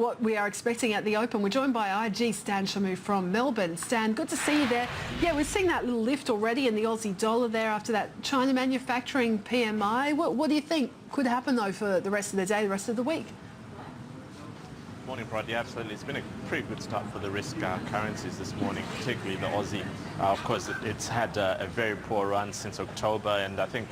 what we are expecting at the Open. We're joined by IG Stan Shamu from Melbourne. Stan, good to see you there. Yeah, we're seeing that little lift already in the Aussie dollar there after that China manufacturing PMI. What do you think could happen, though, for the rest of the day, the rest of the week? Morning, Prod. Yeah, absolutely. It's been a pretty good start for the risk currencies this morning, particularly the Aussie. Of course, it's had a very poor run since October, and I think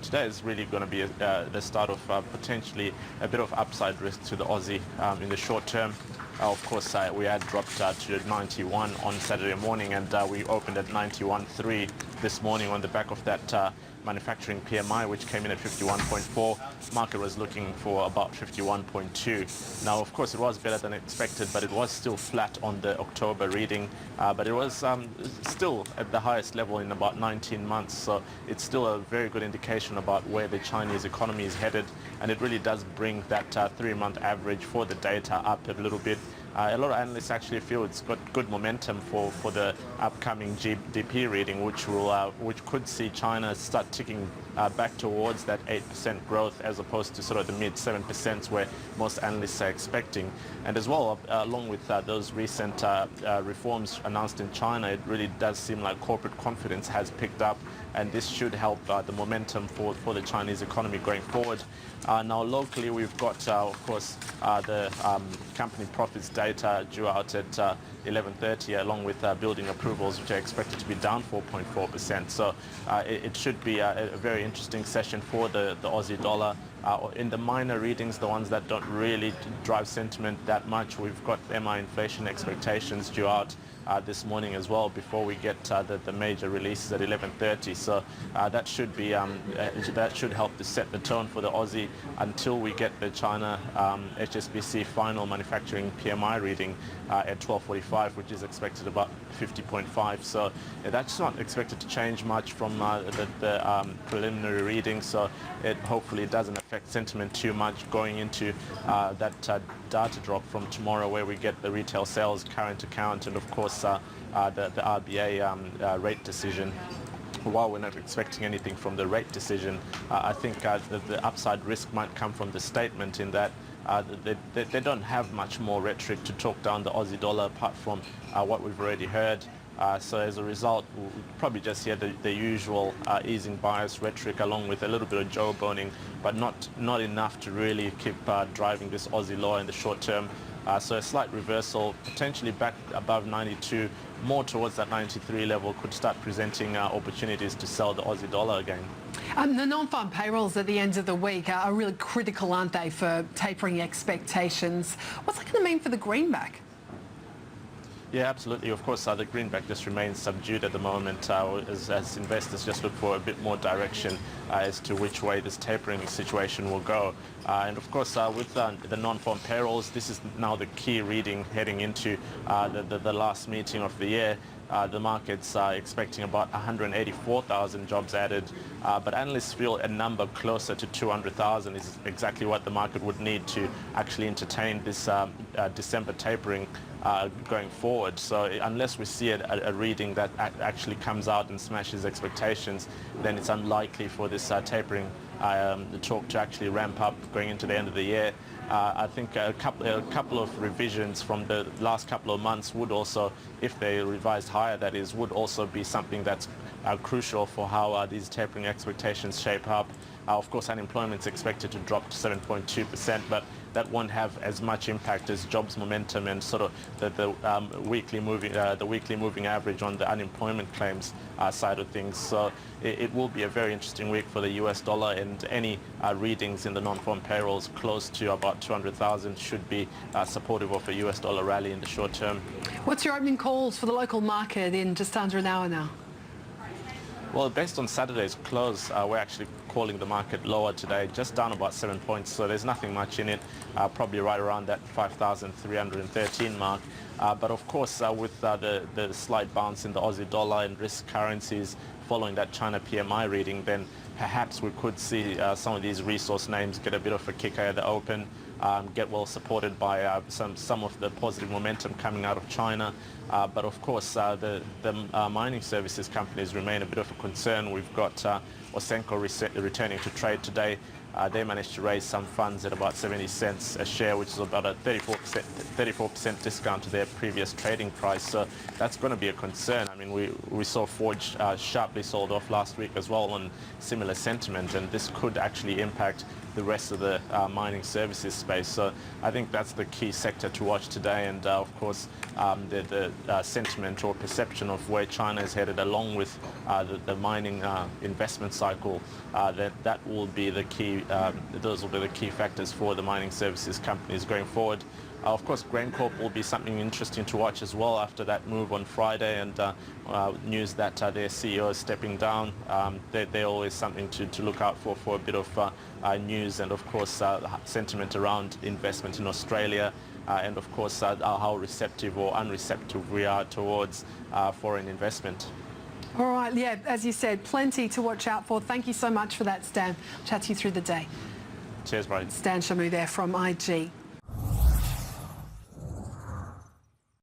today is really going to be the start of potentially a bit of upside risk to the Aussie in the short term. Of course, we had dropped to 91 on Saturday morning, and we opened at 91.3 this morning on the back of that manufacturing PMI, which came in at 51.4. Market was looking for about 51.2. Now, of course, it was better than expected, but it was still flat on the October reading. But it was still at the highest level in about 19 months. So it's still a very good indication about where the Chinese economy is headed. And it really does bring that 3-month average for the data up a little bit. A lot of analysts actually feel it's got good momentum for the upcoming GDP reading, which could see China start ticking back towards that 8% growth as opposed to sort of the mid 7% where most analysts are expecting. And as well, along with those recent reforms announced in China, it really does seem like corporate confidence has picked up, and this should help the momentum for the Chinese economy going forward. Now locally, we've got, of course, the company profits data due out at 11:30, along with building approvals, which are expected to be down 4.4%. So it should be a very interesting session for the Aussie dollar. In the minor readings, the ones that don't really drive sentiment that much, we've got MI inflation expectations due out this morning as well before we get the major releases at 11:30. So that should be that should help to set the tone for the Aussie until we get the China HSBC final manufacturing PMI reading at 12:45, which is expected about 50.5. So that's not expected to change much from the preliminary reading. So it hopefully doesn't affect sentiment too much going into that data drop from tomorrow, where we get the retail sales, current account, and of course the RBA rate decision. While we're not expecting anything from the rate decision, I think the upside risk might come from the statement in that they don't have much more rhetoric to talk down the Aussie dollar apart from what we've already heard. So as a result, we'll probably just hear the usual easing bias rhetoric along with a little bit of jawboning, but not enough to really keep driving this Aussie lower in the short term. So a slight reversal, potentially back above 92, more towards that 93 level, could start presenting opportunities to sell the Aussie dollar again. The non-farm payrolls at the end of the week are really critical, aren't they, for tapering expectations? What's that going to mean for the greenback? Yeah, absolutely. Of course, the greenback just remains subdued at the moment as investors just look for a bit more direction as to which way this tapering situation will go. And of course, with the non-farm payrolls, this is now the key reading heading into the last meeting of the year. The market's expecting about 184,000 jobs added, but analysts feel a number closer to 200,000 is exactly what the market would need to actually entertain this December tapering going forward. So unless we see a reading that actually comes out and smashes expectations, then it's unlikely for this tapering the talk to actually ramp up going into the end of the year. I think a couple of revisions from the last couple of months would also, if they revised higher, that is, would also be something that's crucial for how these tapering expectations shape up. Of course, unemployment is expected to drop to 7.2%, but that won't have as much impact as jobs momentum and sort of the weekly moving average on the unemployment claims side of things. So it will be a very interesting week for the US dollar, and any readings in the non-farm payrolls close to about 200,000 should be supportive of a US dollar rally in the short term. What's your opening calls for the local market in just under an hour now? Well, based on Saturday's close, we're actually calling the market lower today, just down about 7 points. So there's nothing much in it, probably right around that 5,313 mark. But of course, with the slight bounce in the Aussie dollar and risk currencies following that China PMI reading, then perhaps we could see some of these resource names get a bit of a kicker at the open. Get well supported by some of the positive momentum coming out of China. But of course, the mining services companies remain a bit of a concern. We've got Osenko returning to trade today. They managed to raise some funds at about 70 cents a share, which is about a 34% discount to their previous trading price. So that's going to be a concern. I mean, we saw Forge sharply sold off last week as well on similar sentiment, and this could actually impact the rest of the mining services space. So I think that's the key sector to watch today, and of course the sentiment or perception of where China is headed, along with the mining investment cycle, that will be the key. Those will be the key factors for the mining services companies going forward. Of course, GrainCorp will be something interesting to watch as well after that move on Friday, and news that their CEO is stepping down. They're always something to look out for a bit of news, and of course sentiment around investment in Australia, and of course how receptive or unreceptive we are towards foreign investment. All right, yeah, as you said, plenty to watch out for. Thank you so much for that, Stan. Chat to you through the day. Cheers, Brian. Stan Shamu there from IG.